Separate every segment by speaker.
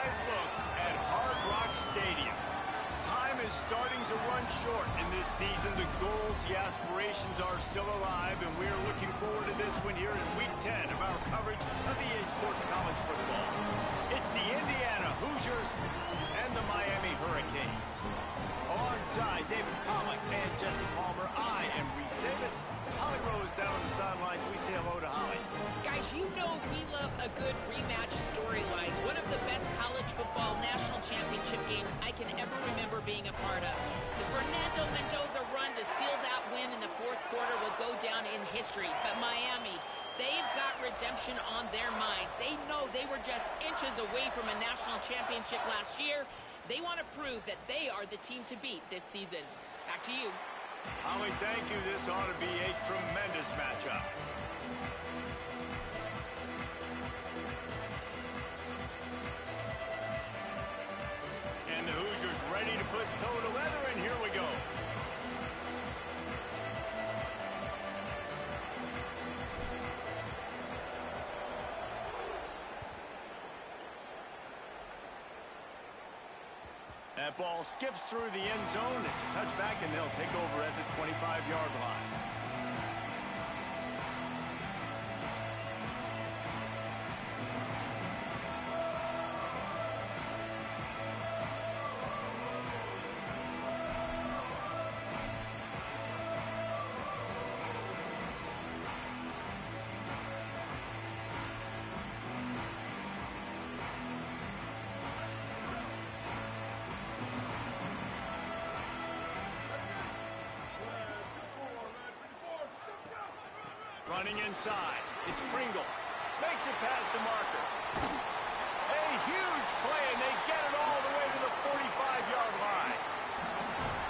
Speaker 1: right look at Hard Rock Stadium. Time is starting to run short in this season. The goals, the aspirations are still alive, and we are looking forward to this one here in Week 10 of our coverage of EA Sports College Football. It's the Indiana Hoosiers and the Miami Hurricanes. Alongside David Pollack and Jesse Palmer, I am Reese Davis. Holly Rose down on the sidelines. We say hello to Holly.
Speaker 2: Guys, you know we love a good rematch storyline. One of the best college football national championship games I can ever remember being a part of. The Fernando Mendoza run to seal that win in the fourth quarter will go down in history. But Miami, they've got redemption on their mind. They know they were just inches away from a national championship last year. They want to prove that they are the team to beat this season. Back to you.
Speaker 1: Holly, thank you. This ought to be a tremendous matchup. And the Hoosiers ready to put toe to leather, and here we go. That ball skips through the end zone. It's a touchback, and they'll take over at the 25-yard line. Running inside, it's Pringle. Makes it past the marker. A huge play, and they get it all the way to the 45-yard line.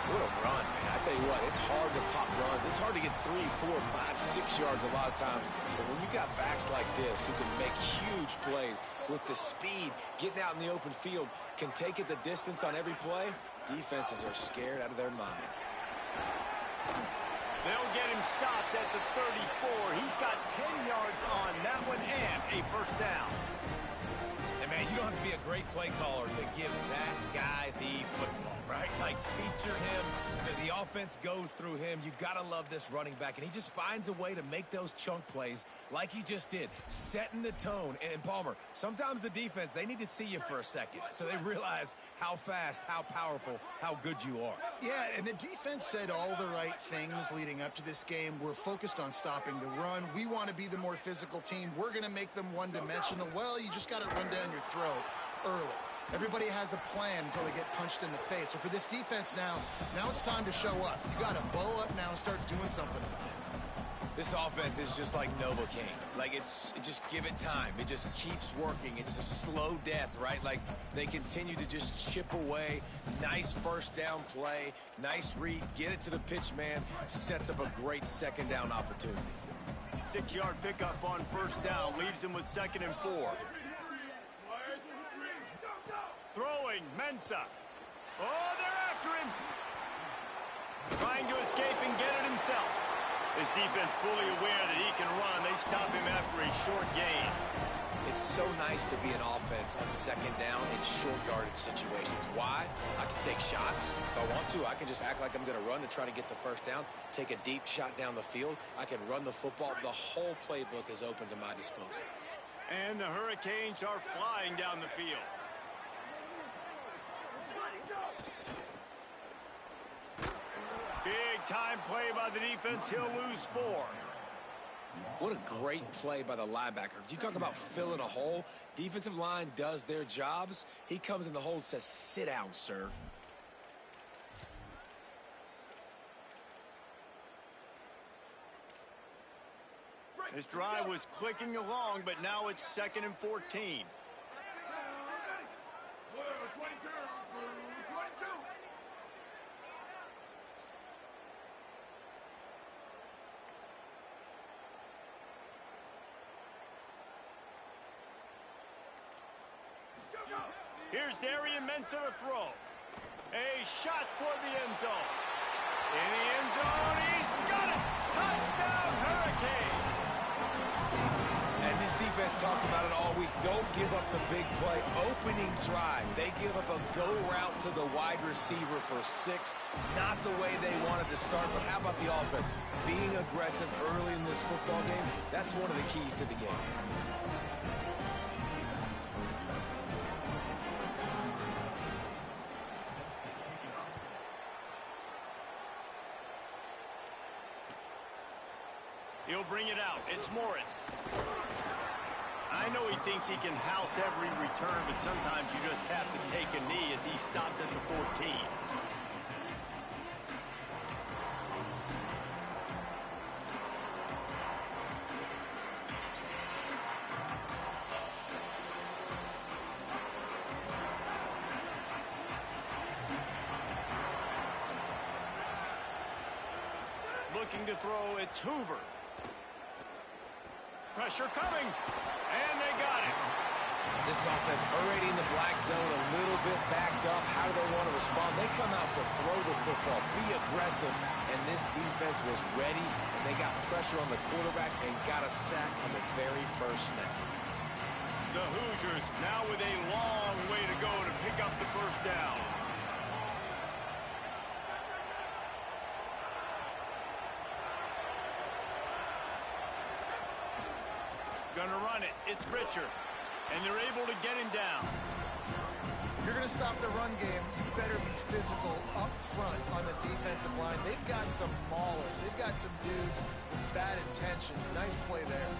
Speaker 3: What a run, man. I tell you what, it's hard to pop runs. It's hard to get 3, 4, 5, 6 yards a lot of times. But when you got backs like this who can make huge plays with the speed, getting out in the open field, can take it the distance on every play, defenses are scared out of their mind.
Speaker 1: They'll get him stopped at the 34. He's got 10 yards on that one and a first down.
Speaker 4: And, man, you don't have to be a great play caller to give that guy the football, right? Like, feature him. The offense goes through him. You've got to love this running back. And he just finds a way to make those chunk plays like he just did, setting the tone. And, Palmer, sometimes the defense, they need to see you for a second so they realize how fast, how powerful, how good you are.
Speaker 5: Yeah, and the defense said all the right things leading up to this game. We're focused on stopping the run. We want to be the more physical team. We're going to make them one-dimensional. Well, you just got to run down your throat early. Everybody has a plan until they get punched in the face. So for this defense now it's time to show up. You got to bow up now and start doing something about it.
Speaker 4: This offense is just like Novocaine. Like, just give it time. It just keeps working. It's a slow death, right? Like, they continue to just chip away. Nice first down play. Nice read. Get it to the pitch man. Sets up a great second down opportunity.
Speaker 1: 6-yard pickup on first down. Leaves him with 2nd and 4. Throwing, Mensa. Oh, they're after him. Trying to escape and get it himself. This defense fully aware that he can run. They stop him after a short gain.
Speaker 3: It's so nice to be an offense on second down in short yardage situations. Why? I can take shots. If I want to, I can just act like I'm going to run to try to get the first down, take a deep shot down the field. I can run the football. The whole playbook is open to my disposal.
Speaker 1: And the Hurricanes are flying down the field. Big time play by the defense. He'll lose 4.
Speaker 3: What a great play by the linebacker. You talk about filling a hole. Defensive line does their jobs. He comes in the hole and says, sit down, sir.
Speaker 1: This drive was clicking along, but now it's 2nd and 14. Here's Darian Mensa to throw. A shot for the end zone. In the end zone, he's got it! Touchdown, Hurricane!
Speaker 4: And this defense talked about it all week. Don't give up the big play. Opening drive. They give up a go route to the wide receiver for 6. Not the way they wanted to start, but how about the offense? Being aggressive early in this football game, that's one of the keys to the game.
Speaker 1: He'll bring it out. It's Morris. I know he thinks he can house every return, but sometimes you just have to take a knee as he stopped at the 14. Looking to throw, it's Hoover. Pressure coming, and they got it.
Speaker 4: This offense already in the black zone, a little bit backed up. How do they want to respond? They come out to throw the football, be aggressive, and this defense was ready, and they got pressure on the quarterback and got a sack on the very first snap.
Speaker 1: The Hoosiers now with a long way to go to pick up the first down. Gonna run it. It's Richard. And they're able to get him down.
Speaker 5: If you're going to stop the run game, you better be physical up front on the defensive line. They've got some maulers. They've got some dudes with bad intentions. Nice play there.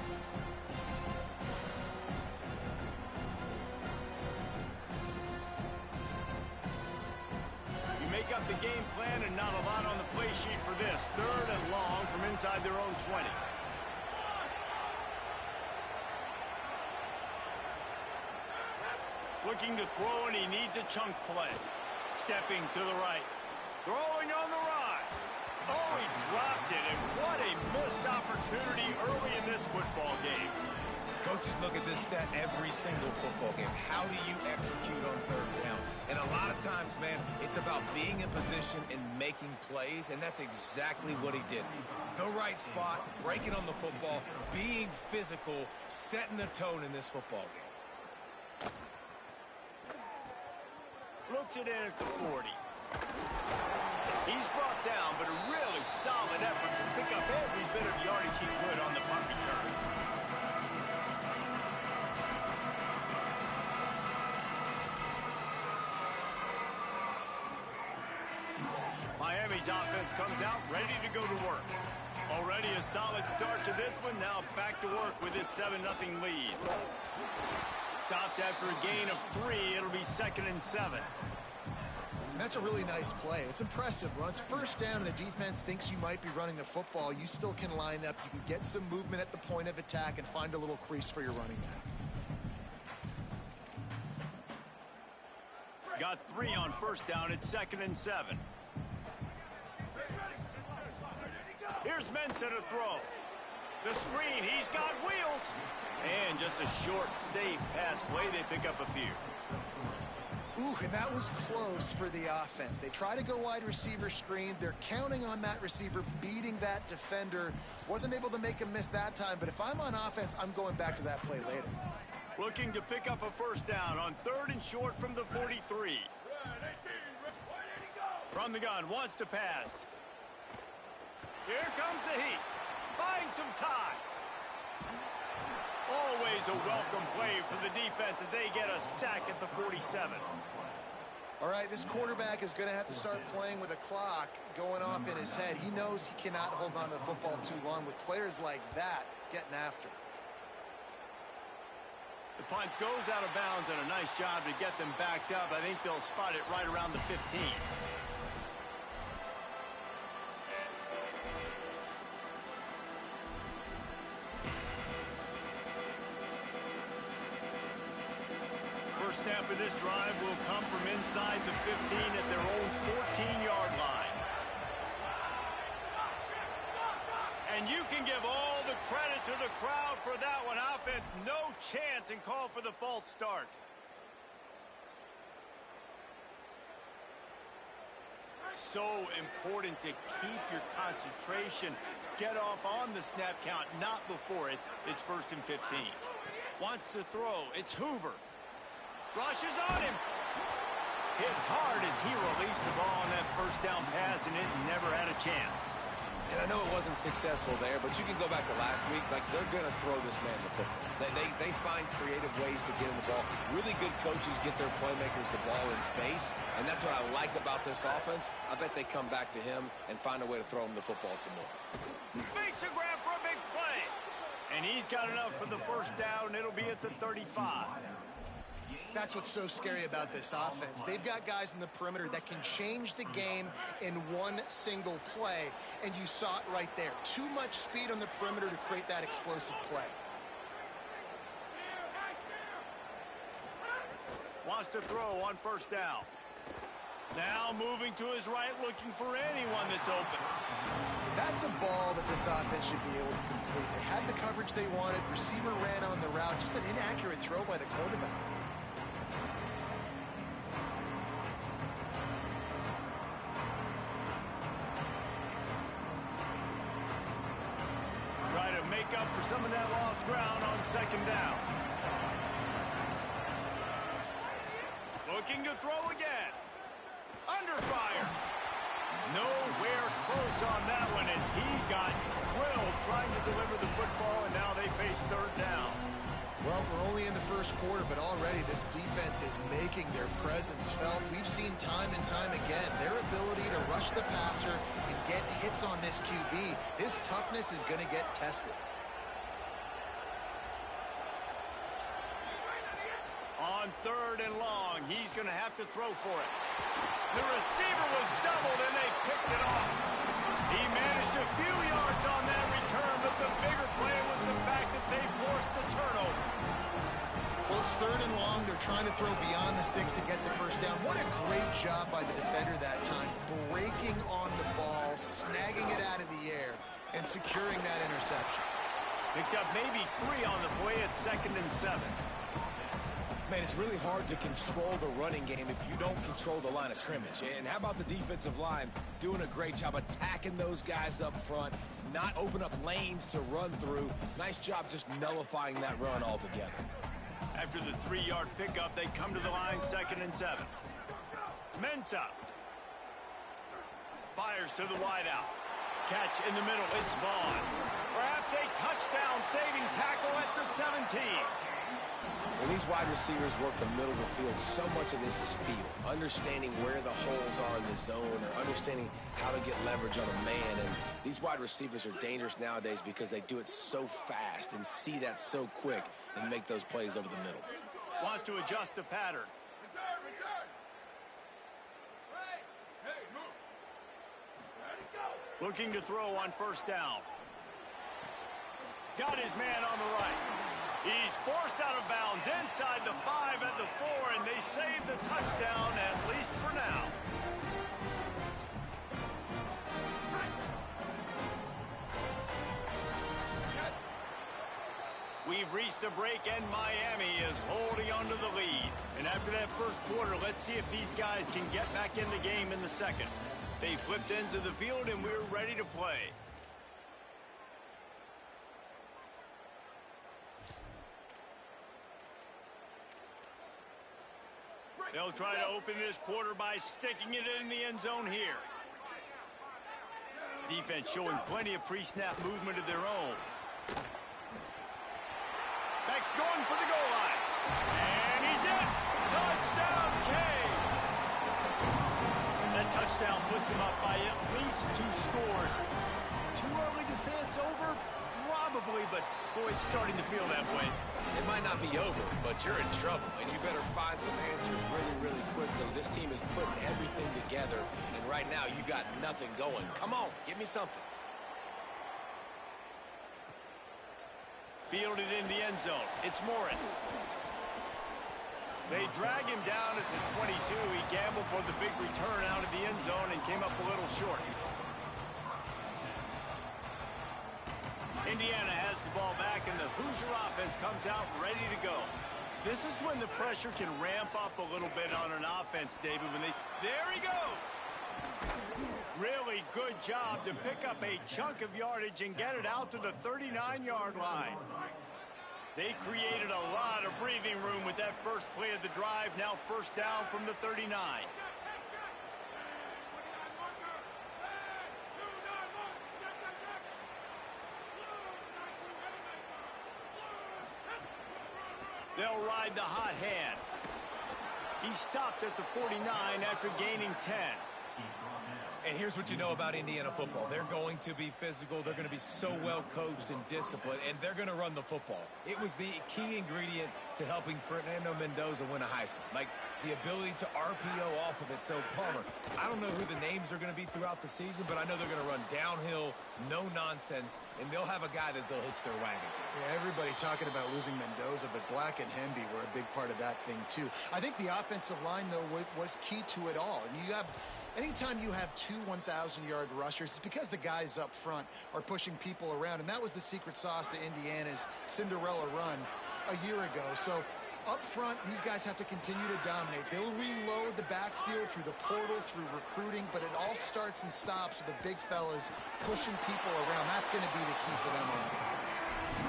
Speaker 1: You make up the game plan and not a lot on the play sheet for this. 3rd and long from inside their own 20. Looking to throw, and he needs a chunk play. Stepping to the right. Throwing on the right. Oh, he dropped it, and what a missed opportunity early in this football game.
Speaker 4: Coaches look at this stat every single football game. How do you execute on 3rd down? And a lot of times, man, it's about being in position and making plays, and that's exactly what he did. The right spot, breaking on the football, being physical, setting the tone in this football game.
Speaker 1: Looks it in at the 40. He's brought down, but a really solid effort to pick up every bit of yardage he could on the punt return. Miami's offense comes out ready to go to work. Already a solid start to this one. Now back to work with his 7-0 lead. Stopped after a gain of 3. It'll be 2nd and 7.
Speaker 5: And that's a really nice play. It's impressive. Once first down and the defense thinks you might be running the football, you still can line up. You can get some movement at the point of attack and find a little crease for your running back.
Speaker 1: Got 3 on first down. It's 2nd and 7. Here's Mensah to throw. The screen. He's got wheels. And just a short, safe pass play. They pick up a few.
Speaker 5: Ooh, and that was close for the offense. They try to go wide receiver screen. They're counting on that receiver beating that defender. Wasn't able to make him miss that time, but if I'm on offense, I'm going back to that play later.
Speaker 1: Looking to pick up a first down on 3rd and short from the 43. From the gun, wants to pass. Here comes the heat. Buying some time. Always a welcome play for the defense as they get a sack at the 47.
Speaker 5: All right, this quarterback is going to have to start playing with a clock going off in his head. He knows he cannot hold on to the football too long with players like that getting after.
Speaker 1: The punt goes out of bounds, and a nice job to get them backed up. I think they'll spot it right around the 15. First snap of this drive will come from inside the 15 at their own 14-yard line. And you can give all the credit to the crowd for that one. Offense, no chance, and call for the false start. So important to keep your concentration. Get off on the snap count, not before it. It's 1st and 15. Wants to throw. It's Hoover. Rushes on him. Hit hard as he released the ball on that first down pass, and it never had a chance.
Speaker 3: And I know it wasn't successful there, but you can go back to last week. Like, they're going to throw this man the football. They find creative ways to get him the ball. Really good coaches get their playmakers the ball in space, and that's what I like about this offense. I bet they come back to him and find a way to throw him the football some more.
Speaker 1: Makes a grab for a big play. And he's got enough for the first down. It'll be at the 35.
Speaker 5: That's what's so scary about this offense. They've got guys in the perimeter that can change the game in one single play, and you saw it right there. Too much speed on the perimeter to create that explosive play.
Speaker 1: Wants to throw on first down. Now moving to his right, looking for anyone that's open.
Speaker 5: That's a ball that this offense should be able to complete. They had the coverage they wanted. Receiver ran on the route. Just an inaccurate throw by the quarterback.
Speaker 1: Try to make up for some of that lost ground on second down. Looking to throw again. Under fire. Nowhere close on that one as he got drilled trying to deliver the football, and now they face third down.
Speaker 5: Well, we're only in the first quarter, but already this defense is making their presence felt. We've seen time and time again their ability to rush the passer and get hits on this QB. His toughness is going to get tested.
Speaker 1: On third and long, he's going to have to throw for it. The receiver was doubled, and they picked it off. He managed a few yards on that return, but the bigger play was the fact that they forced the turnover.
Speaker 5: Well, it's third and long. They're trying to throw beyond the sticks to get the first down. What a great job by the defender that time, breaking on the ball, snagging it out of the air, and securing that interception.
Speaker 1: Picked up maybe 3 on the play at 2nd and 7.
Speaker 4: Man, it's really hard to control the running game if you don't control the line of scrimmage. And how about the defensive line doing a great job attacking those guys up front, not open up lanes to run through. Nice job just nullifying that run altogether.
Speaker 1: After the 3-yard pickup, they come to the line 2nd and 7. Mensah fires to the wideout. Catch in the middle, it's Vaughn. Perhaps a touchdown-saving tackle at the 17.
Speaker 3: When these wide receivers work the middle of the field, so much of this is feel. Understanding where the holes are in the zone or understanding how to get leverage on a man. And these wide receivers are dangerous nowadays because they do it so fast and see that so quick and make those plays over the middle.
Speaker 1: Wants to adjust the pattern. Looking to throw on first down. Got his man on the right. He's forced out of bounds inside the 5 at the 4, and they save the touchdown, at least for now. We've reached a break, and Miami is holding on to the lead. And after that first quarter, let's see if these guys can get back in the game in the second. They flipped into the field, and we're ready to play. They'll try to open this quarter by sticking it in the end zone here. Defense showing plenty of pre-snap movement of their own. Beck's going for the goal line. And he's in. Touchdown, Canes. That touchdown puts them up by at least 2 scores. Too early to say it's over? Probably, but boy, it's starting to feel that way.
Speaker 3: It might not be over, but you're in trouble, and you better find some answers really, really quickly. This team is putting everything together, and right now you got nothing going. Come on, give me something.
Speaker 1: Fielded in the end zone. It's Morris. They drag him down at the 22. He gambled for the big return out of the end zone and came up a little short. Indiana has the ball back, and the Hoosier offense comes out ready to go. This is when the pressure can ramp up a little bit on an offense, David. There he goes. Really good job to pick up a chunk of yardage and get it out to the 39-yard line. They created a lot of breathing room with that first play of the drive. Now first down from the 39. They'll ride the hot hand. He stopped at the 49 after gaining 10.
Speaker 4: And here's what you know about Indiana football. They're going to be physical. They're going to be so well coached and disciplined, and they're going to run the football. It was the key ingredient to helping Fernando Mendoza win a Heisman. Like the ability to RPO off of it. So, Palmer, I don't know who the names are going to be throughout the season, but I know they're going to run downhill, no nonsense, and they'll have a guy that they'll hitch their wagon to.
Speaker 5: Yeah, everybody talking about losing Mendoza, but Black and Hemby were a big part of that thing, too. I think the offensive line, though, was key to it all. And you have... Anytime you have two 1,000-yard rushers, it's because the guys up front are pushing people around, and that was the secret sauce to Indiana's Cinderella run a year ago. So up front, these guys have to continue to dominate. They'll reload the backfield through the portal, through recruiting, but it all starts and stops with the big fellas pushing people around. That's going to be the key for them on defense.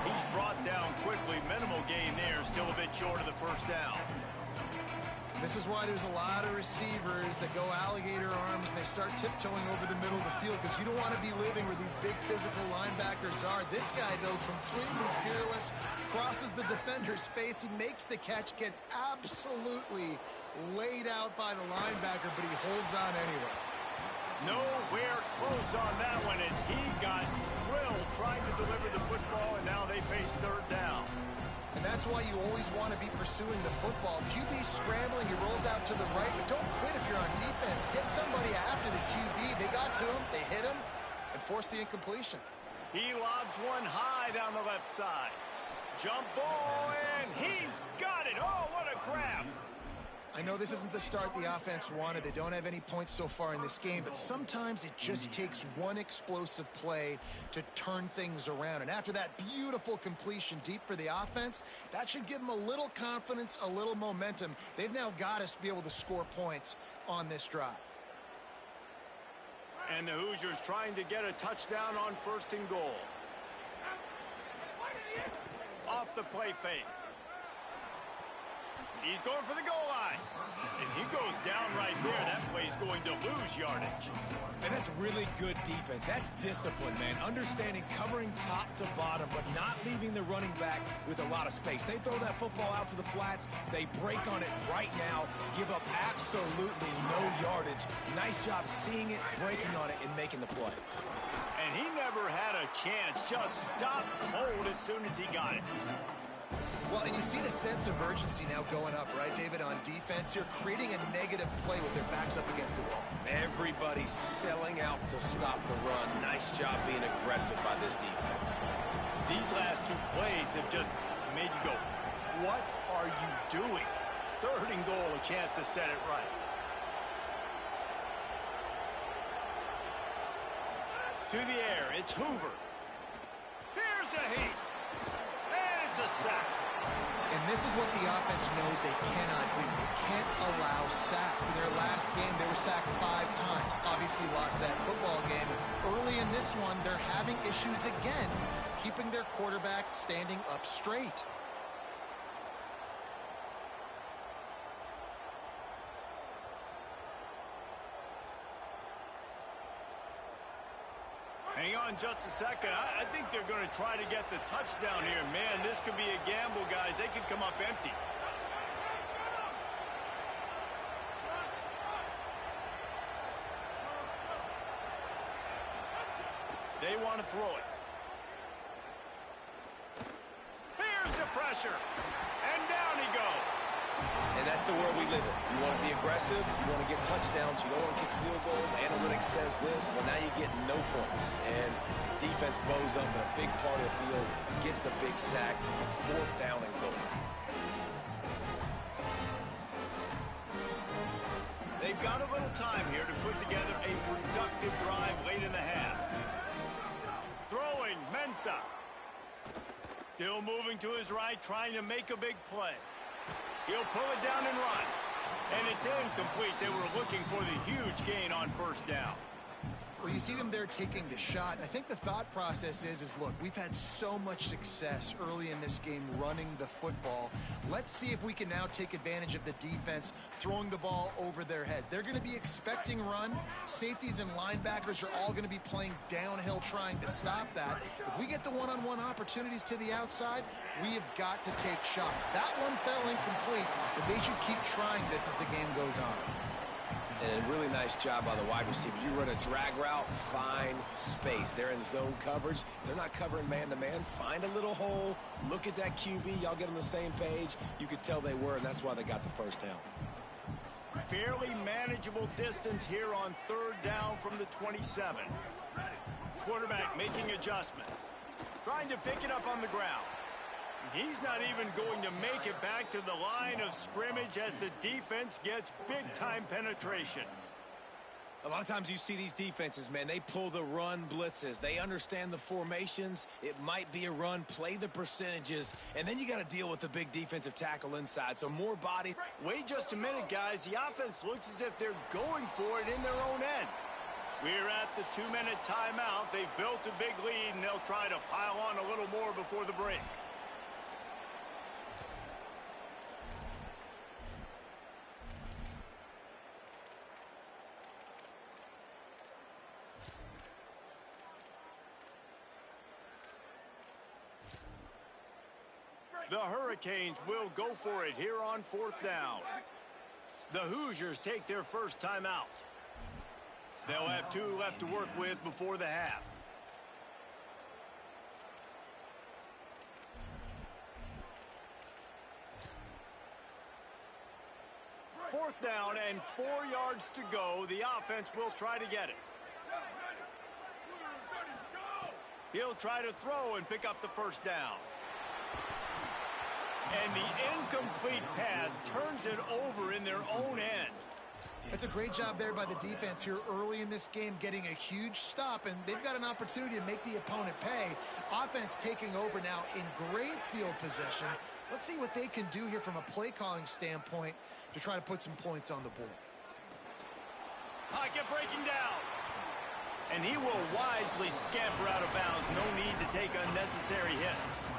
Speaker 1: He's brought down quickly. Minimal gain there, still a bit short of the first down.
Speaker 5: This is why there's a lot of receivers that go alligator arms and they start tiptoeing over the middle of the field because you don't want to be living where these big physical linebackers are. This guy, though, completely fearless, crosses the defender's face. He makes the catch, gets absolutely laid out by the linebacker, but he holds on anyway.
Speaker 1: Nowhere close on that one as he got drilled trying to deliver the football, and now they face third down.
Speaker 5: And that's why you always want to be pursuing the football. QB scrambling, he rolls out to the right, but don't quit if you're on defense. Get somebody after the QB. They got to him, they hit him, and forced the incompletion.
Speaker 1: He lobs one high down the left side. Jump ball, and he's got it. Oh, what a grab.
Speaker 5: I know this isn't the start the offense wanted. They don't have any points so far in this game, but sometimes it just takes one explosive play to turn things around. And after that beautiful completion deep for the offense, that should give them a little confidence, a little momentum. They've now got us to be able to score points on this drive.
Speaker 1: And the Hoosiers trying to get a touchdown on first and goal. Off the play fake. He's going for the goal line. And he goes down right there. That play's going to lose yardage.
Speaker 4: And that's really good defense. That's discipline, man. Understanding covering top to bottom, but not leaving the running back with a lot of space. They throw that football out to the flats. They break on it right now, give up absolutely no yardage. Nice job seeing it, breaking on it, and making the play.
Speaker 1: And he never had a chance. Just stopped cold as soon as he got it.
Speaker 5: Well, and you see the sense of urgency now going up, right, David, on defense here, creating a negative play with their backs up against the wall.
Speaker 3: Everybody's selling out to stop the run. Nice job being aggressive by this defense.
Speaker 1: These last two plays have just made you go, what are you doing? Third and goal, a chance to set it right. To the air, it's Hoover. Here's a heat. And it's a sack.
Speaker 5: And this is what the offense knows they cannot do. They can't allow sacks. In their last game, they were sacked 5 times. Obviously lost that football game. Early in this one, they're having issues again, keeping their quarterback standing up straight.
Speaker 1: Hang on just a second. I think they're going to try to get the touchdown here. Man, this could be a gamble, guys. They could come up empty. They want to throw it. Here's the pressure. And down he goes.
Speaker 3: And that's the world we live in. You want to be aggressive, you want to get touchdowns, you don't want to kick field goals. Analytics says this, well, now you get no points. And defense bows up in a big part of the field, gets the big sack, 4th down and goal.
Speaker 1: They've got a little time here to put together a productive drive late in the half. Throwing, Mensah. Still moving to his right, trying to make a big play. He'll pull it down and run. And it's incomplete. They were looking for the huge gain on first down.
Speaker 5: Well, you see them there taking the shot. And I think the thought process is look, we've had so much success early in this game running the football. Let's see if we can now take advantage of the defense throwing the ball over their heads. They're going to be expecting run. Safeties and linebackers are all going to be playing downhill trying to stop that. If we get the one-on-one opportunities to the outside, we have got to take shots. That one fell incomplete, but they should keep trying this as the game goes on.
Speaker 3: And a really nice job by the wide receiver. You run a drag route, find space. They're in zone coverage. They're not covering man-to-man. Find a little hole. Look at that QB. Y'all get on the same page. You could tell they were, and that's why they got the first down.
Speaker 1: Fairly manageable distance here on third down from the 27. Quarterback making adjustments. Trying to pick it up on the ground. He's not even going to make it back to the line of scrimmage as the defense gets big-time penetration.
Speaker 4: A lot of times you see these defenses, man, they pull the run blitzes. They understand the formations. It might be a run, play the percentages, and then you got to deal with the big defensive tackle inside. So more body.
Speaker 1: Wait just a minute, guys. The offense looks as if they're going for it in their own end. We're at the 2-minute timeout. They've built a big lead, and they'll try to pile on a little more before the break. The Hurricanes will go for it here on fourth down. The Hoosiers take their first timeout. They'll have 2 left to work with before the half. Fourth down and 4 yards to go. The offense will try to get it. He'll try to throw and pick up the first down. And the incomplete pass turns it over in their own end.
Speaker 5: It's a great job there by the defense here early in this game, getting a huge stop, and they've got an opportunity to make the opponent pay. Offense taking over now in great field possession. Let's see what they can do here from a play calling standpoint to try to put some points on the board.
Speaker 1: Pocket breaking down. And he will wisely scamper out of bounds. No need to take unnecessary hits.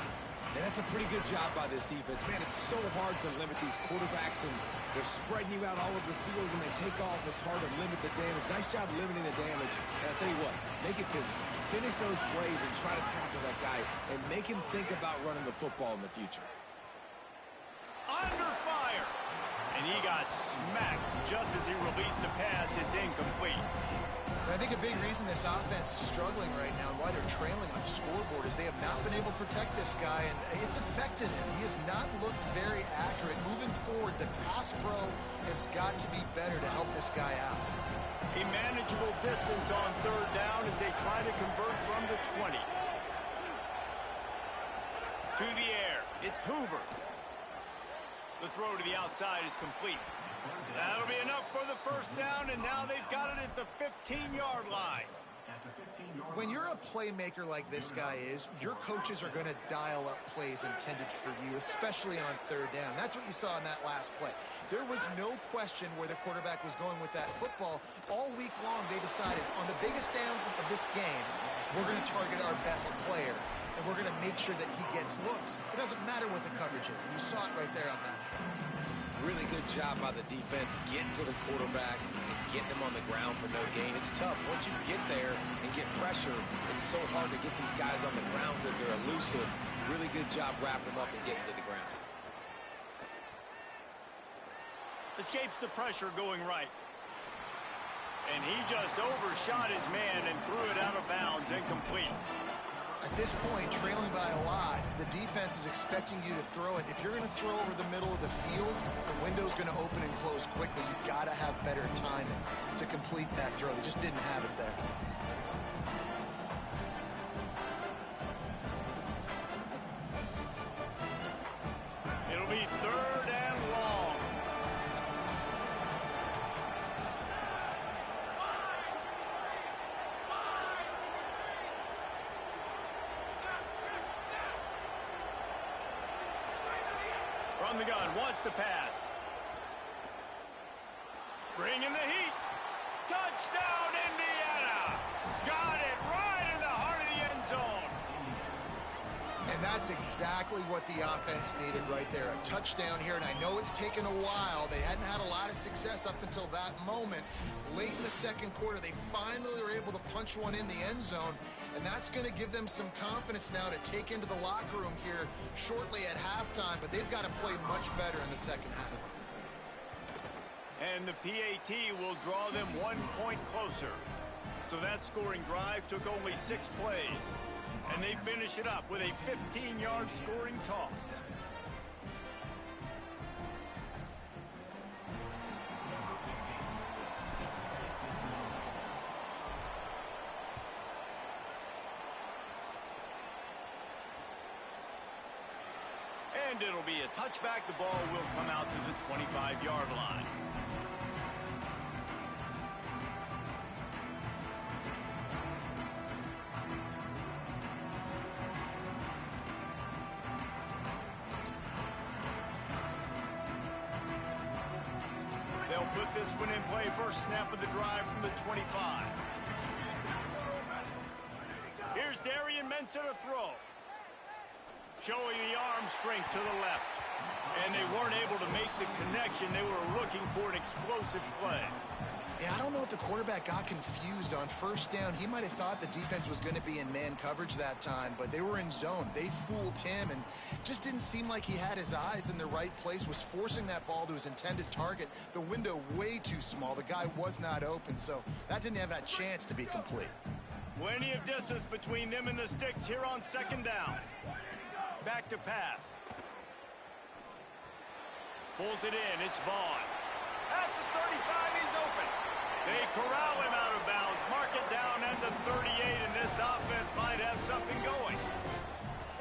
Speaker 4: And that's a pretty good job by this defense. Man, it's so hard to limit these quarterbacks, and they're spreading you out all over the field. When they take off, it's hard to limit the damage. Nice job limiting the damage. And I'll tell you what, make it physical. Finish those plays and try to tackle that guy and make him think about running the football in the future.
Speaker 1: Under fire. And he got smacked just as he released the pass. It's incomplete.
Speaker 5: I think a big reason this offense is struggling right now and why they're trailing on the scoreboard is they have not been able to protect this guy, and it's affected him. He has not looked very accurate. Moving forward, the pass pro has got to be better to help this guy out.
Speaker 1: A manageable distance on third down as they try to convert from the 20. To the air, it's Hoover. The throw to the outside is complete. That'll be enough for the first down, and now they've got it at the 15-yard line.
Speaker 5: When you're a playmaker like this guy is, your coaches are going to dial up plays intended for you, especially on third down. That's what you saw in that last play. There was no question where the quarterback was going with that football. All week long, they decided on the biggest downs of this game, we're going to target our best player, and we're going to make sure that he gets looks. It doesn't matter what the coverage is, and you saw it right there on that.
Speaker 3: Really good job by the defense getting to the quarterback and getting him on the ground for no gain. It's tough. Once you get there and get pressure, it's so hard to get these guys on the ground because they're elusive. Really good job wrapping them up and getting to the ground.
Speaker 1: Escapes the pressure going right. And he just overshot his man and threw it out of bounds, incomplete.
Speaker 5: At this point, trailing by a lot, the defense is expecting you to throw it. If you're going to throw over the middle of the field, the window's going to open and close quickly. You've got to have better timing to complete that throw. They just didn't have it there.
Speaker 1: It'll be third and long. From the gun, wants to pass. Bringing the heat. Touchdown, Indiana!
Speaker 5: And that's exactly what the offense needed right there. A touchdown here, and I know it's taken a while. They hadn't had a lot of success up until that moment. Late in the second quarter, they finally were able to punch one in the end zone, and that's going to give them some confidence now to take into the locker room here shortly at halftime, but they've got to play much better in the second half.
Speaker 1: And the PAT will draw them 1 point closer. So that scoring drive took only 6 plays. And they finish it up with a 15-yard scoring toss. And it'll be a touchback. The ball will come out to the 25-yard line. They'll put this one in play. First snap of the drive from the 25. Here's Darian Mensah to throw. Showing the arm strength to the left. And they weren't able to make the connection. They were looking for an explosive play.
Speaker 5: Yeah, I don't know if the quarterback got confused on first down. He might have thought the defense was going to be in man coverage that time, but they were in zone. They fooled him and just didn't seem like he had his eyes in the right place, was forcing that ball to his intended target. The window way too small. The guy was not open, so that didn't have that chance to be complete.
Speaker 1: Plenty of distance between them and the sticks here on second down. Back to pass. Pulls it in. It's Vaughn. At the 35, he's open. They corral him out of bounds. Mark it down at the 38, and this offense might have something going.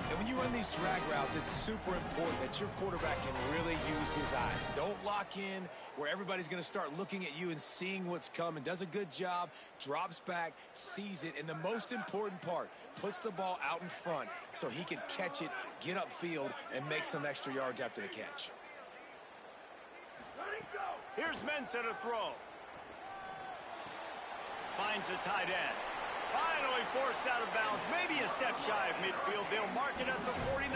Speaker 4: And when you run these drag routes, it's super important that your quarterback can really use his eyes. Don't lock in where everybody's going to start looking at you and seeing what's coming. Does a good job, drops back, sees it, and the most important part, puts the ball out in front so he can catch it, get upfield, and make some extra yards after the catch.
Speaker 1: Here's Mensah to throw. Finds the tight end. Finally forced out of bounds. Maybe a step shy of midfield. They'll mark it at the 49.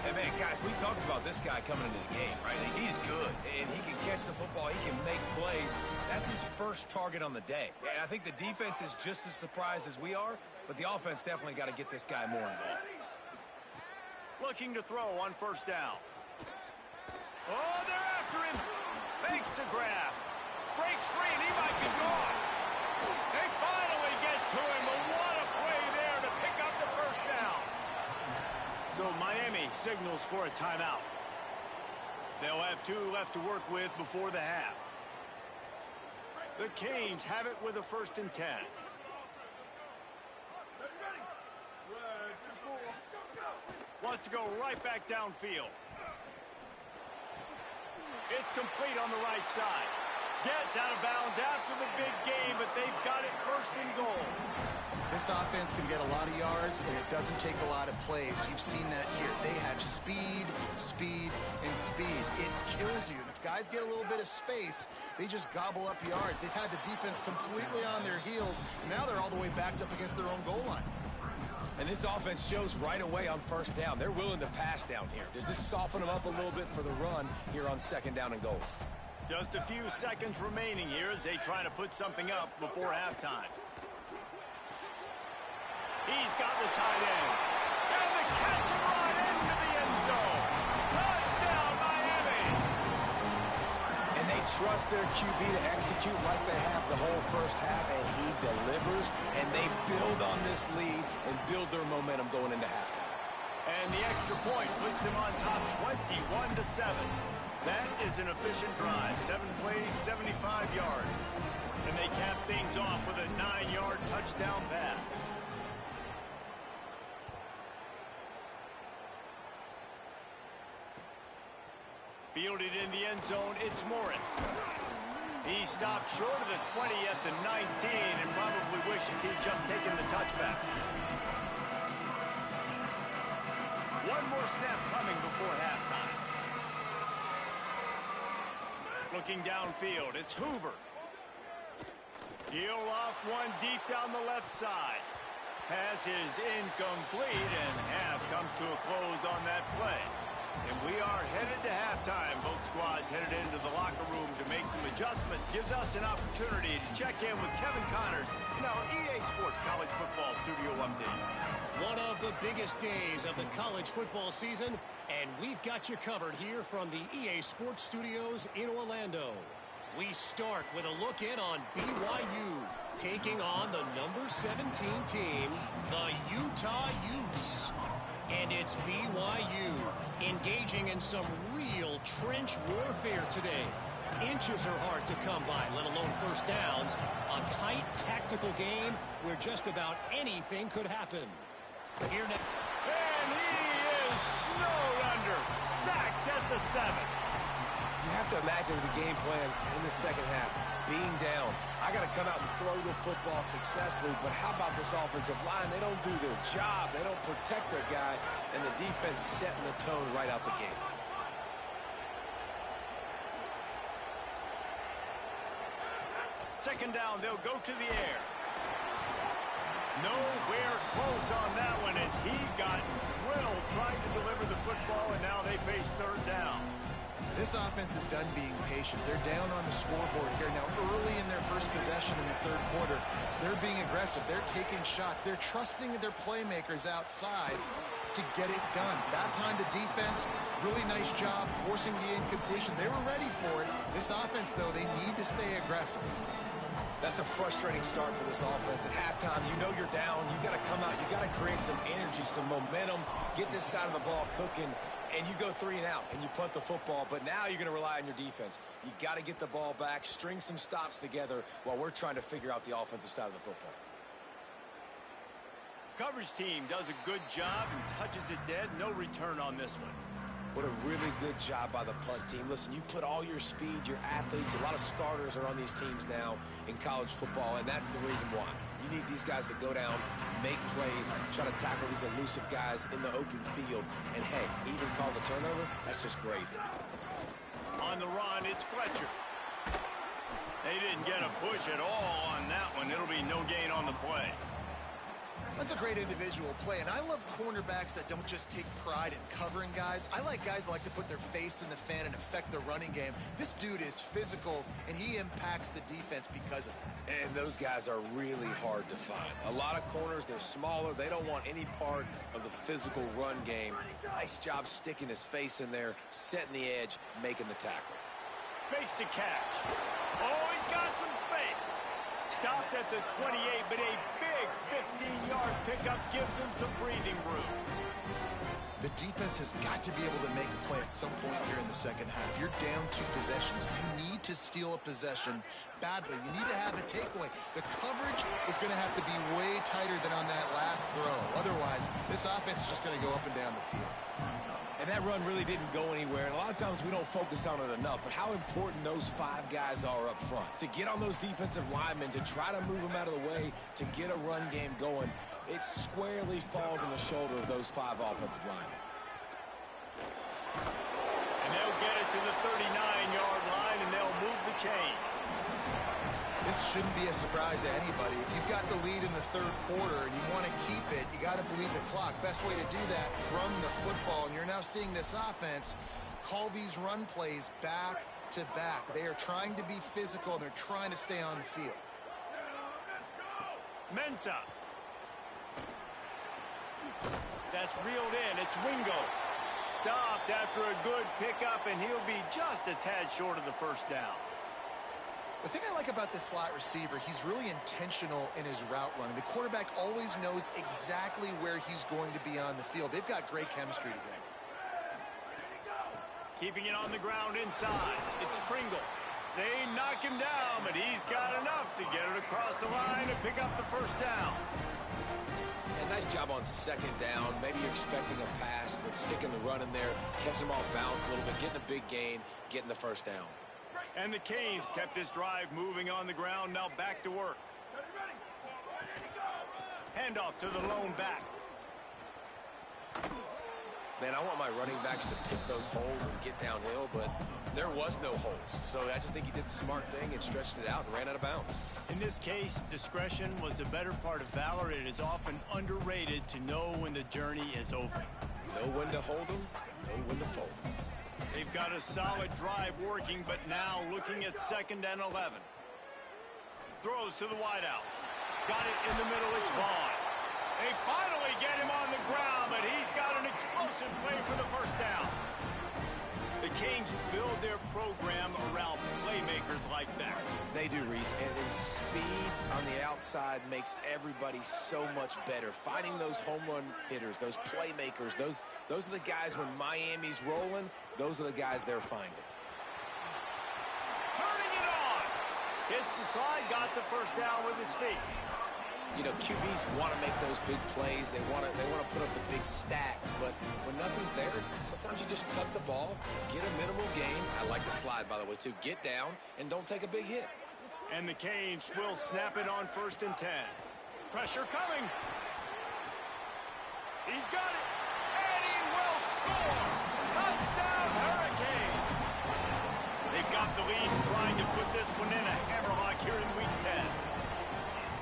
Speaker 4: Hey, man, guys, we talked about this guy coming into the game, right? He's good, and he can catch the football. He can make plays. That's his first target on the day. And I think the defense is just as surprised as we are, but the offense definitely got to get this guy more involved.
Speaker 1: Looking to throw on first down. Oh, they're after him. Makes the grab. Breaks free, and he might be gone. They finally get to him, but what a play there to pick up the first down. So Miami signals for a timeout. They'll have 2 left to work with before the half. The Canes have it with a 1st and 10. Wants to go right back downfield. It's complete on the right side. Gets out of bounds after the big game, but they've got it 1st and goal.
Speaker 5: This offense can get a lot of yards, and it doesn't take a lot of plays. You've seen that here. They have speed, speed, and speed. It kills you. And if guys get a little bit of space, they just gobble up yards. They've had the defense completely on their heels. Now they're all the way backed up against their own goal line.
Speaker 4: And this offense shows right away on first down. They're willing to pass down here. Does this soften them up a little bit for the run here on second down and goal?
Speaker 1: Just a few seconds remaining here as they try to put something up before halftime. He's got the tight end. And the catch and run into the end zone. Touchdown, Miami!
Speaker 4: And they trust their QB to execute like they have the whole first half, and he delivers, and they build on this lead and build their momentum going into halftime.
Speaker 1: And the extra point puts them on top 21-7. That is an efficient drive. 7 plays, 75 yards. And they cap things off with a 9-yard touchdown pass. Fielded in the end zone, it's Morris. He stopped short of the 20 at the 19 and probably wishes he'd just taken the touchback. One more snap coming before halftime. Looking downfield, it's Hoover. He'll loft one deep down the left side. Pass is incomplete, and half comes to a close on that play. And we are headed to halftime. Both squads headed into the locker room to make some adjustments. Gives us an opportunity to check in with Kevin Connors in our EA Sports College Football Studio Update.
Speaker 6: One of the biggest days of the college football season, and we've got you covered here from the EA Sports Studios in Orlando. We start with a look in on BYU, taking on the number 17 team, the Utah Utes. And it's BYU engaging in some real trench warfare today. Inches are hard to come by, let alone first downs. A tight tactical game where just about anything could happen. Here now.
Speaker 1: And he is snowed under. Sacked at the 7.
Speaker 3: You have to imagine the game plan in the second half. Being down, I got to come out and throw the football successfully, but how about this offensive line? They don't do their job. They don't protect their guy, and the defense setting the tone right out the gate.
Speaker 1: Second down, they'll go to the air. Nowhere close on that one as he got drilled trying to deliver the football, and now they face third down.
Speaker 5: This offense is done being patient. They're down on the scoreboard here. Now, early in their first possession in the third quarter, they're being aggressive. They're taking shots. They're trusting their playmakers outside to get it done. Bad time to defense. Really nice job forcing the incompletion. They were ready for it. This offense, though, they need to stay aggressive.
Speaker 3: That's a frustrating start for this offense. At halftime, you know you're down. You got to come out. You got to create some energy, some momentum, get this side of the ball cooking, and you go 3 and out, and you punt the football. But now you're going to rely on your defense. You got to get the ball back, string some stops together while we're trying to figure out the offensive side of the football.
Speaker 1: Coverage team does a good job and touches it dead. No return on this one.
Speaker 3: What a really good job by the punt team. Listen, you put all your speed, your athletes, a lot of starters are on these teams now in college football, and that's the reason why. You need these guys to go down, make plays, try to tackle these elusive guys in the open field, and hey, even cause a turnover, that's just great.
Speaker 1: On the run, it's Fletcher. They didn't get a push at all on that one. It'll be no gain on the play.
Speaker 5: That's a great individual play, and I love cornerbacks that don't just take pride in covering guys. I like guys that like to put their face in the fan and affect the running game. This dude is physical, and he impacts the defense because of that.
Speaker 3: And those guys are really hard to find. A lot of corners, they're smaller. They don't want any part of the physical run game. Nice job sticking his face in there, setting the edge, making the tackle.
Speaker 1: Makes the catch. Oh, he's got some space. Stopped at the 28, but a big 15-yard pickup gives him some breathing room.
Speaker 5: The defense has got to be able to make a play at some point here in the second half. You're down 2 possessions. You need to steal a possession badly. You need to have a takeaway. The coverage is going to have to be way tighter than on that last throw. Otherwise, this offense is just going to go up and down the field.
Speaker 3: And that run really didn't go anywhere. And a lot of times we don't focus on it enough. But how important those 5 guys are up front. To get on those defensive linemen, to try to move them out of the way, to get a run game going, it squarely falls on the shoulder of those 5 offensive linemen.
Speaker 1: And they'll get it to the 39-yard line, and they'll move the chains.
Speaker 5: This shouldn't be a surprise to anybody. If you've got the lead in the third quarter and you want to keep it, you got to bleed the clock. Best way to do that, run the football. And you're now seeing this offense call these run plays back to back. They are trying to be physical, and they're trying to stay on the field.
Speaker 1: Mensah. That's reeled in. It's Wingo. Stopped after a good pickup, and he'll be just a tad short of the first down.
Speaker 5: The thing I like about this slot receiver, he's really intentional in his route running. The quarterback always knows exactly where he's going to be on the field. They've got great chemistry together.
Speaker 1: Keeping it on the ground inside. It's Pringle. They knock him down, but he's got enough to get it across the line and pick up the first down.
Speaker 3: And nice job on second down. Maybe you're expecting a pass, but sticking the run in there, catching them off balance a little bit, getting a big gain, getting the first down.
Speaker 1: And the Canes kept this drive moving on the ground. Now back to work. Handoff to the lone back.
Speaker 3: Man, I want my running backs to pick those holes and get downhill, but there was no holes. So I just think he did the smart thing and stretched it out and ran out of bounds.
Speaker 1: In this case, discretion was the better part of valor. It is often underrated to know when the journey is over.
Speaker 3: Know when to hold them, know when to fold them.
Speaker 1: They've got a solid drive working, but now looking at 2nd and 11. Throws to the wideout. Got it in the middle. It's Vaughn. They finally get him on the ground, but he's got an explosive play for the first down. The Canes build their program around playmakers like that.
Speaker 3: They do, Reese, and then speed on the outside makes everybody so much better. Finding those home run hitters, those playmakers, those are the guys when Miami's rolling, those are the guys they're finding.
Speaker 1: Turning it on. Hits the slide, got the first down with his feet.
Speaker 3: You know, QBs want to make those big plays. They want to put up the big stats, but when nothing's there, sometimes you just tuck the ball, get a minimal gain. I like the slide, by the way, too. Get down and don't take a big hit.
Speaker 1: And the Canes will snap it on 1st and 10. Pressure coming. He's got it, and he will score. Touchdown, Hurricane. They've got the lead, trying to put this one in a hammerlock here in Week 10.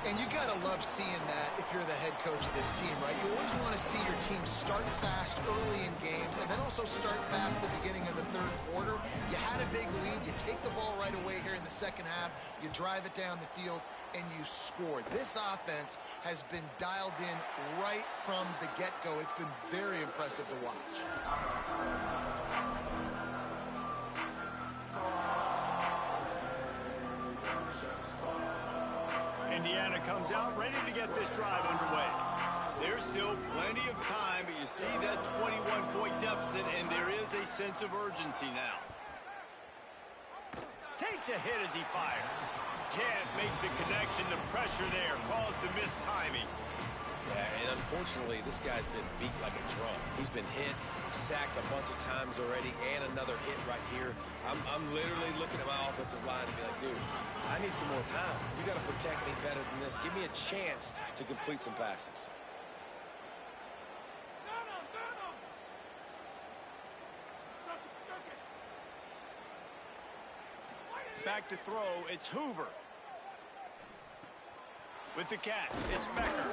Speaker 5: And you got to love seeing that if you're the head coach of this team, right? You always want to see your team start fast early in games and then also start fast at the beginning of the 3rd quarter. You had a big lead. You take the ball right away here in the 2nd half. You drive it down the field, and you scored. This offense has been dialed in right from the get-go. It's been very impressive to watch.
Speaker 1: Indiana comes out ready to get this drive underway. There's still plenty of time, but you see that 21-point deficit, and there is a sense of urgency now. Takes a hit as he fires. Can't make the connection. The pressure there caused the missed timing.
Speaker 3: Yeah, and unfortunately, this guy's been beat like a drum. He's been hit, sacked a bunch of times already, and another hit right here. I'm literally looking at my offensive line and be like, dude, I need some more time. You got to protect me better than this. Give me a chance to complete some passes.
Speaker 1: Back to throw, it's Hoover. With the catch, it's Becker.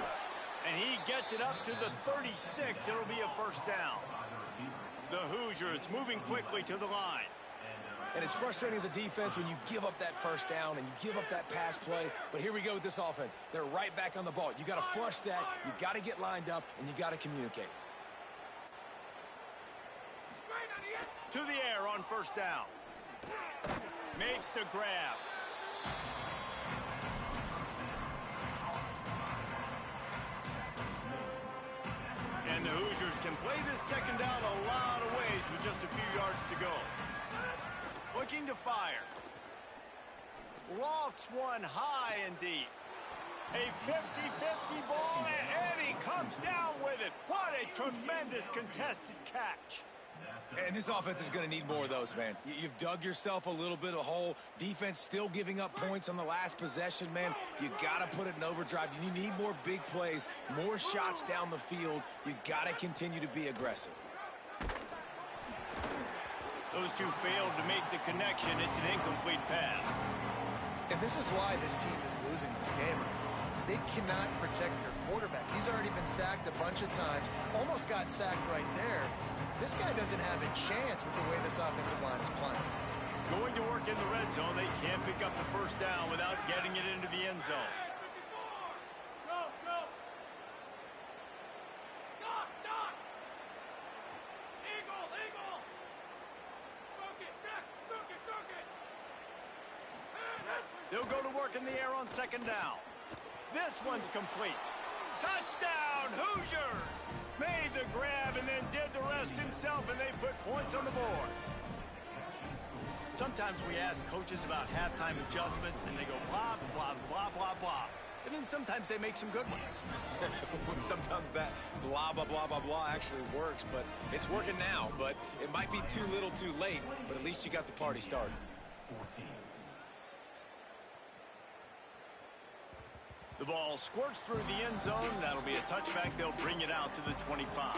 Speaker 1: And he gets it up to the 36. It'll be a first down. The Hoosiers moving quickly to the line.
Speaker 3: And it's frustrating as a defense when you give up that first down and you give up that pass play. But here we go with this offense. They're right back on the ball. You got to flush that. You got to get lined up, and you got to communicate.
Speaker 1: To the air on first down. Makes the grab. And the Hoosiers can play this second down a lot of ways with just a few yards to go. Looking to fire. Lofts one high and deep. A 50-50 ball, and he comes down with it. What a tremendous contested catch.
Speaker 3: And this offense is going to need more of those, man. You've dug yourself a little bit of hole. Defense still giving up points on the last possession, man. You got to put it in overdrive. You need more big plays, more shots down the field. You got to continue to be aggressive.
Speaker 1: Those two failed to make the connection. It's an incomplete pass.
Speaker 5: And this is why this team is losing this game. They cannot protect their quarterback. He's already been sacked a bunch of times. Almost got sacked right there. This guy doesn't have a chance with the way this offensive line is playing.
Speaker 1: Going to work in the red zone. They can't pick up the first down without getting it into the end zone. They'll go to work in the air on second down. This one's complete. Touchdown, Hoosiers! Made the grab and then did the rest himself, and they put points on the board. Sometimes we ask coaches about halftime adjustments, and they go blah, blah, blah, blah, blah. And then sometimes they make some good ones.
Speaker 3: Sometimes that blah, blah, blah, blah, blah actually works, but it's working now. But it might be too little too late, but at least you got the party started.
Speaker 1: The ball squirts through the end zone. That'll be a touchback. They'll bring it out to the 25.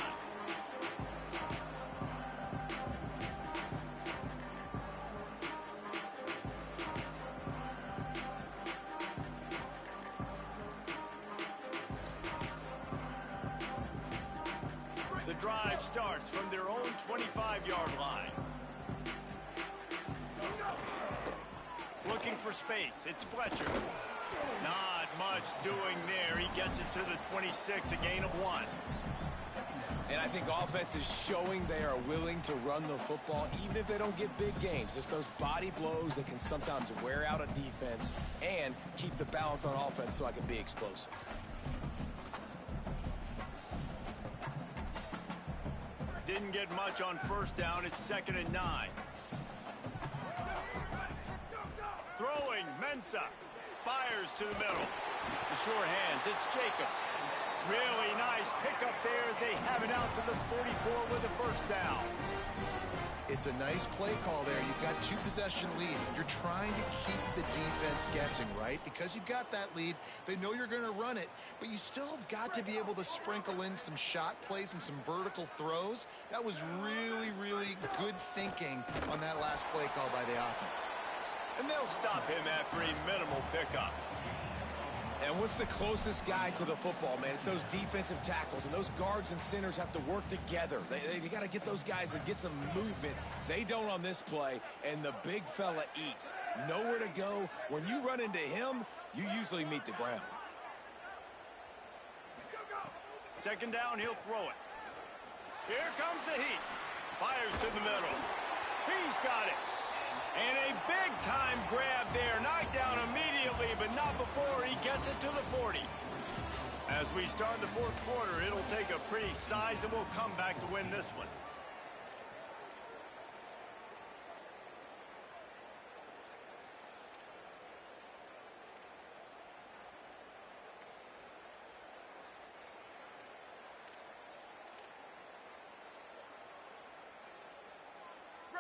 Speaker 1: drive starts from their own 25-yard line. Looking for space. It's Fletcher. Not much doing there. He gets it to the 26, a gain of 1.
Speaker 3: And I think offense is showing they are willing to run the football, even if they don't get big gains. Just those body blows that can sometimes wear out a defense and keep the balance on offense so I can be explosive.
Speaker 1: Didn't get much on first down. It's 2nd and 9. Throwing, Mensah. Fires to the middle. The sure hands, it's Jacobs. Really nice pickup there as they have it out to the 44 with the first down.
Speaker 5: It's a nice play call there. You've got 2-possession lead. You're trying to keep the defense guessing, right? Because you've got that lead, they know you're going to run it, but you still have got to be able to sprinkle in some shot plays and some vertical throws. That was really, really good thinking on that last play call by the offense.
Speaker 1: And they'll stop him after a minimal pickup.
Speaker 3: And what's the closest guy to the football, man? It's those defensive tackles, and those guards and centers have to work together. They got to get those guys and get some movement. They don't on this play, and the big fella eats. Nowhere to go. When you run into him, you usually meet the ground.
Speaker 1: 2nd down, he'll throw it. Here comes the heat. Fires to the middle. He's got it. And a big-time grab there. Knocked down immediately, but not before he gets it to the 40. As we start the 4th quarter, it'll take a pretty sizable comeback to win this one.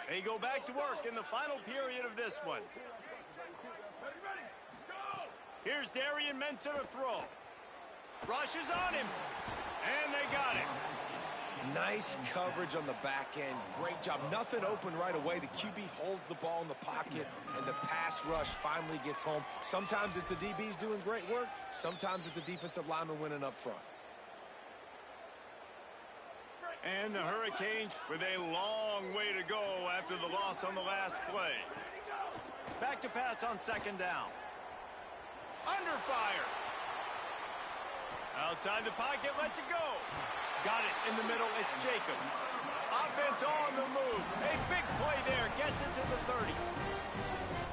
Speaker 1: They go back to work in the final period of this one. Here's Darian Mensah to throw. Rushes on him. And they got him.
Speaker 3: Nice coverage on the back end. Great job. Nothing open right away. The QB holds the ball in the pocket, and the pass rush finally gets home. Sometimes it's the DBs doing great work. Sometimes it's the defensive lineman winning up front.
Speaker 1: And the Hurricanes with a long way to go after the loss on the last play. Back to pass on 2nd down. Under fire. Outside the pocket, lets it go. Got it in the middle, it's Jacobs. Offense on the move. A big play there, gets it to the 30.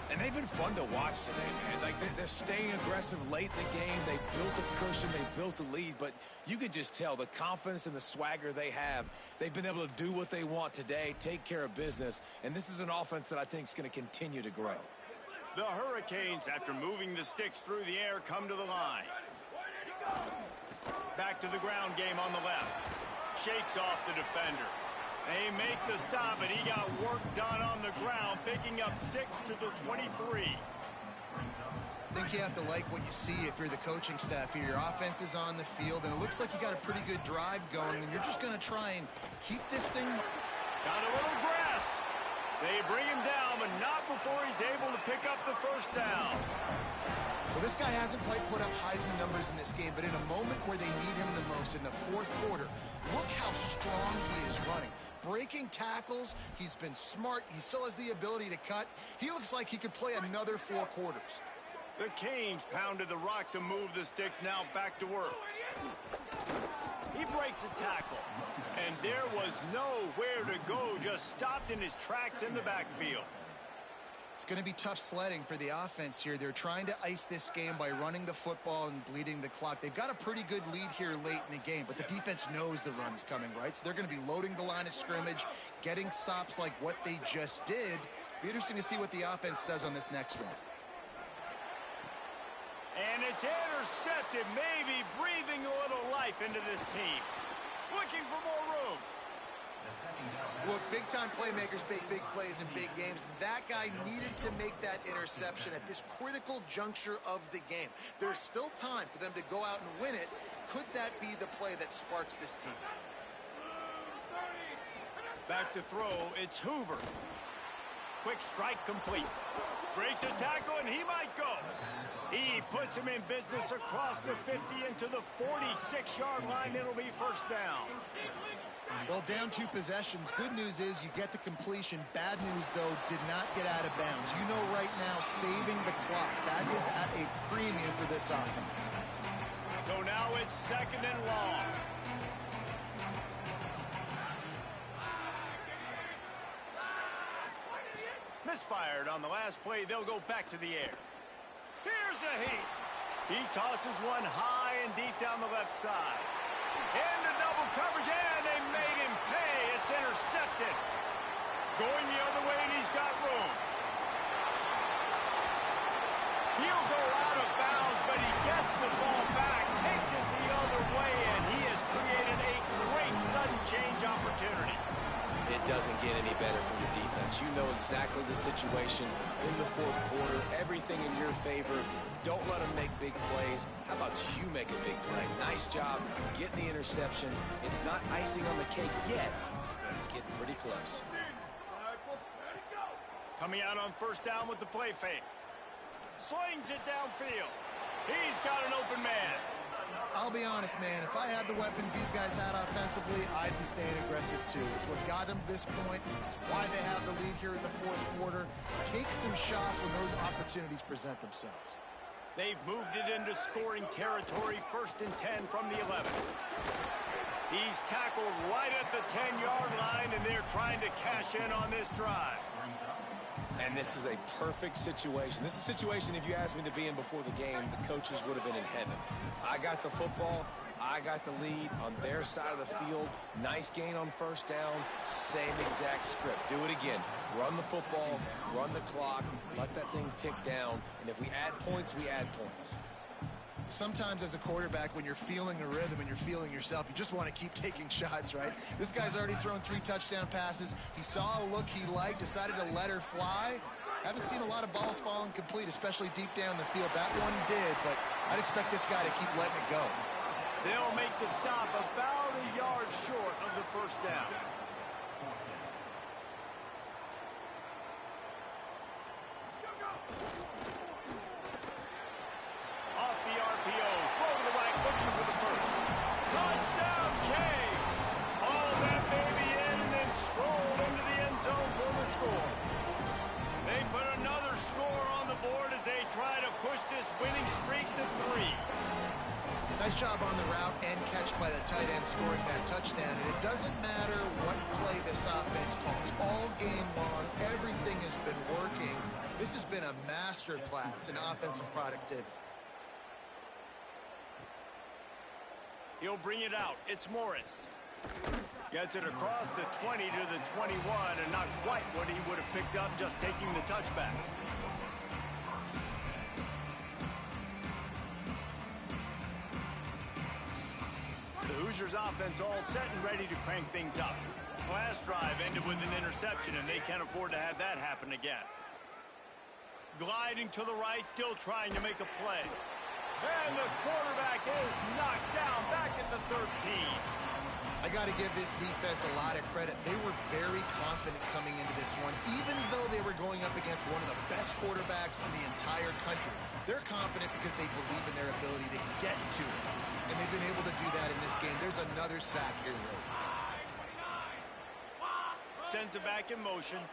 Speaker 3: And they've been fun to watch today, man. Like, they're staying aggressive late in the game. They built a cushion. They built a lead. But you could just tell the confidence and the swagger they have. They've been able to do what they want today, take care of business. And this is an offense that I think is going to continue to grow.
Speaker 1: The Hurricanes, after moving the sticks through the air, come to the line. Back to the ground game on the left. Shakes off the defender. They make the stop, and he got work done on the ground, picking up 6 to the 23.
Speaker 5: I think you have to like what you see if you're the coaching staff here. Your offense is on the field, and it looks like you got a pretty good drive going, and you're just going to try and keep this thing.
Speaker 1: Got a little grass. They bring him down, but not before he's able to pick up the first down.
Speaker 5: Well, this guy hasn't quite put up Heisman numbers in this game, but in a moment where they need him the most, in the 4th quarter, look how strong he is running. Breaking tackles, he's been smart, he still has the ability to cut. He looks like he could play another 4 quarters.
Speaker 1: The Canes pounded the rock to move the sticks, now back to work. He breaks a tackle, and there was nowhere to go, just stopped in his tracks in the backfield.
Speaker 5: It's going to be tough sledding for the offense here. They're trying to ice this game by running the football and bleeding the clock. They've got a pretty good lead here late in the game, but the defense knows the run's coming, right? So they're going to be loading the line of scrimmage, getting stops like what they just did. It'll be interesting to see what the offense does on this next one.
Speaker 1: And it's intercepted, maybe breathing a little life into this team. Looking for more room.
Speaker 5: Look, big-time playmakers make big plays in big games. That guy needed to make that interception at this critical juncture of the game. There's still time for them to go out and win it. Could that be the play that sparks this team?
Speaker 1: Back to throw, it's Hoover. Quick strike complete. Breaks a tackle, and he might go. He puts him in business across the 50 into the 46-yard line. It'll be first down.
Speaker 5: Well, down 2 possessions. Good news is you get the completion. Bad news, though, did not get out of bounds. You know right now, saving the clock. That is at a premium for this offense.
Speaker 1: So now it's 2nd and long. Misfired on the last play. They'll go back to the air. Here's a heat. He tosses one high and deep down the left side. Into double coverage, and they made him pay. It's intercepted. Going the other way, and he's got room. He'll go out of bounds, but he gets the ball back, takes it the other way, and he has created a great sudden change opportunity.
Speaker 3: It doesn't get any better from your defense. You know exactly the situation in the 4th quarter. Everything in your favor. Don't let them make big plays. How about you make a big play? Nice job getting the interception. It's not icing on the cake yet, but it's getting pretty close.
Speaker 1: Coming out on 1st down with the play fake. Slings it downfield. He's got an open man.
Speaker 5: I'll be honest, man. If I had the weapons these guys had offensively, I'd be staying aggressive too. It's what got them to this point. It's why they have the lead here in the 4th quarter. Take some shots when those opportunities present themselves.
Speaker 1: They've moved it into scoring territory. 1st and 10 from the 11. He's tackled right at the 10-yard line, and they're trying to cash in on this drive.
Speaker 3: And this is a perfect situation. This is a situation, if you asked me to be in before the game, the coaches would have been in heaven. I got the football. I got the lead on their side of the field. Nice gain on 1st down. Same exact script. Do it again. Run the football, run the clock, let that thing tick down. And if we add points, we add points.
Speaker 5: Sometimes as a quarterback, when you're feeling a rhythm and you're feeling yourself, you just want to keep taking shots, right? This guy's already thrown 3 touchdown passes. He saw a look he liked, decided to let her fly. Haven't seen a lot of balls falling complete, especially deep down the field. That one did, but I'd expect this guy to keep letting it go.
Speaker 1: They'll make the stop about a yard short of the 1st down. Off the RPO, throw to the right, looking for the 1st. Touchdown, Canes! All that baby in and then strolled into the end zone for the score. They put another score on the board as they try to push this winning streak to 3.
Speaker 5: Nice job on the route and catch by the tight end scoring that touchdown. And it doesn't matter what play this offense calls. All game long, everything has been working. This has been a master class in offensive productivity.
Speaker 1: He'll bring it out. It's Morris. Gets it across the 20 to the 21, and not quite what he would have picked up just taking the touchback. The Hoosiers offense all set and ready to crank things up. Last drive ended with an interception, and they can't afford to have that happen again. Gliding to the right, still trying to make a play. And the quarterback is knocked down back at the 13.
Speaker 5: I got to give this defense a lot of credit. They were very confident coming into this one, even though they were going up against one of the best quarterbacks in the entire country. They're confident because they believe in their ability to get to it. And they've been able to do that in this game. There's another sack here, Ray.
Speaker 1: Sends it back in motion.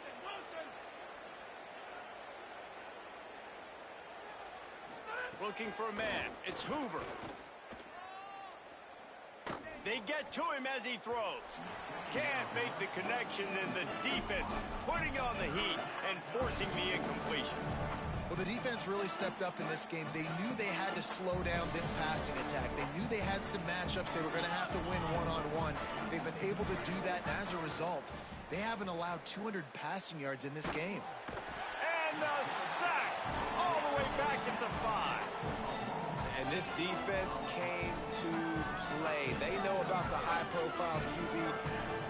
Speaker 1: Looking for a man. It's Hoover. They get to him as he throws. Can't make the connection, and the defense putting on the heat and forcing the incompletion.
Speaker 5: Well, the defense really stepped up in this game. They knew they had to slow down this passing attack. They knew they had some matchups they were going to have to win one-on-one. They've been able to do that, and as a result, they haven't allowed 200 passing yards in this game.
Speaker 1: And the sack all the way back at the 5.
Speaker 3: And this defense came to play. They know about the high-profile QB.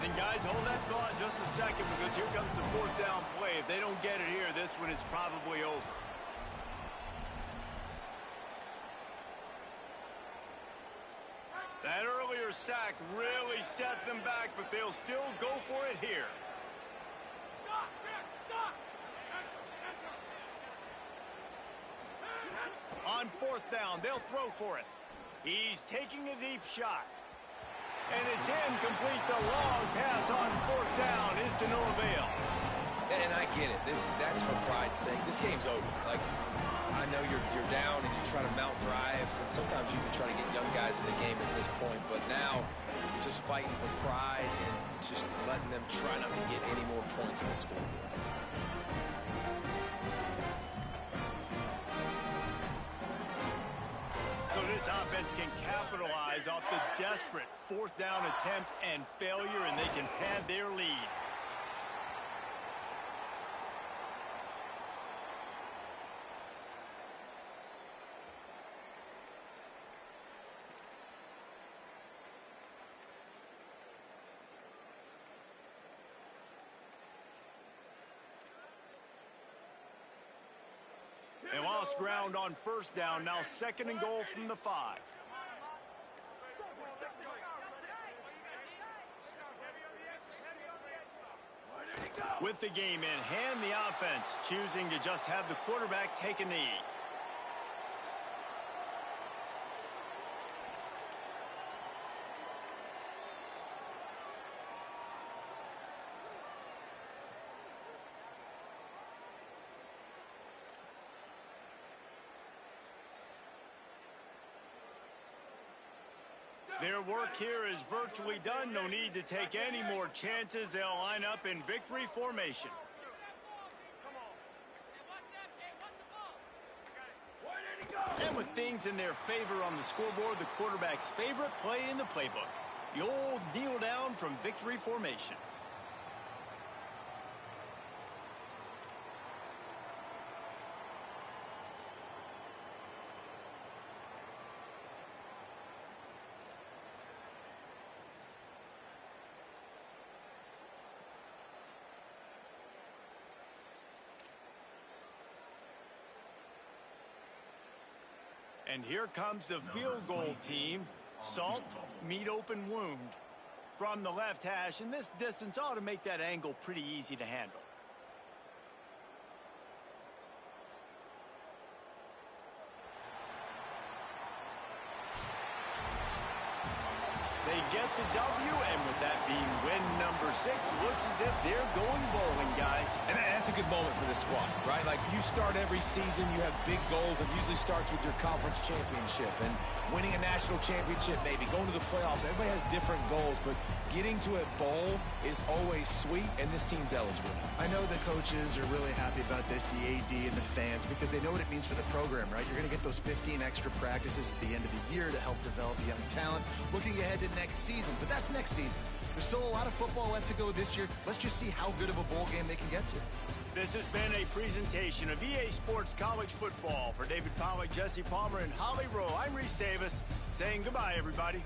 Speaker 1: And guys, hold that thought just a second, because here comes the 4th down play. If they don't get it here, this one is probably over. That earlier sack really set them back, but they'll still go for it here. On 4th down, they'll throw for it. He's taking a deep shot. And it's incomplete. The long pass on fourth down is to no avail.
Speaker 3: And I get it. That's for pride's sake. This game's over. Like, I know you're down and you try to mount drives, and sometimes you can try to get young guys in the game at this point, but now you're just fighting for pride and just letting them try not to get any more points in the scoreboard.
Speaker 1: So this offense can capitalize off the desperate fourth down attempt and failure, and they can pad their lead. They lost ground on first down. Now 2nd and goal from the 5. With the game in hand, the offense choosing to just have the quarterback take a knee. Their work here is virtually done. No need to take any more chances. They'll line up in victory formation. And with things in their favor on the scoreboard, the quarterback's favorite play in the playbook. The old kneel down from victory formation. And here comes the field goal team. Salt, meet open wound. From the left hash, and this distance ought to make that angle pretty easy to handle. They get the W, and with that being win number 6, looks as if they're going bowling, guys.
Speaker 4: And that's a good moment for the squad, right? Like, you start every season, you have big goals. It usually starts with your conference championship and winning a national championship, maybe going to the playoffs. Everybody has different goals, but getting to a bowl is always sweet, and this team's eligible now.
Speaker 5: I know the coaches are really happy about this, the AD and the fans, because they know what it means for the program, right? You're going to get those 15 extra practices at the end of the year to help develop young talent. Looking ahead to next season, but that's next season. There's still a lot of football left to go this year. Let's just see how good of a bowl game they can get to.
Speaker 1: This has been a presentation of EA Sports College Football. For David Pollack, Jesse Palmer, and Holly Rowe, I'm Reese Davis saying goodbye, everybody.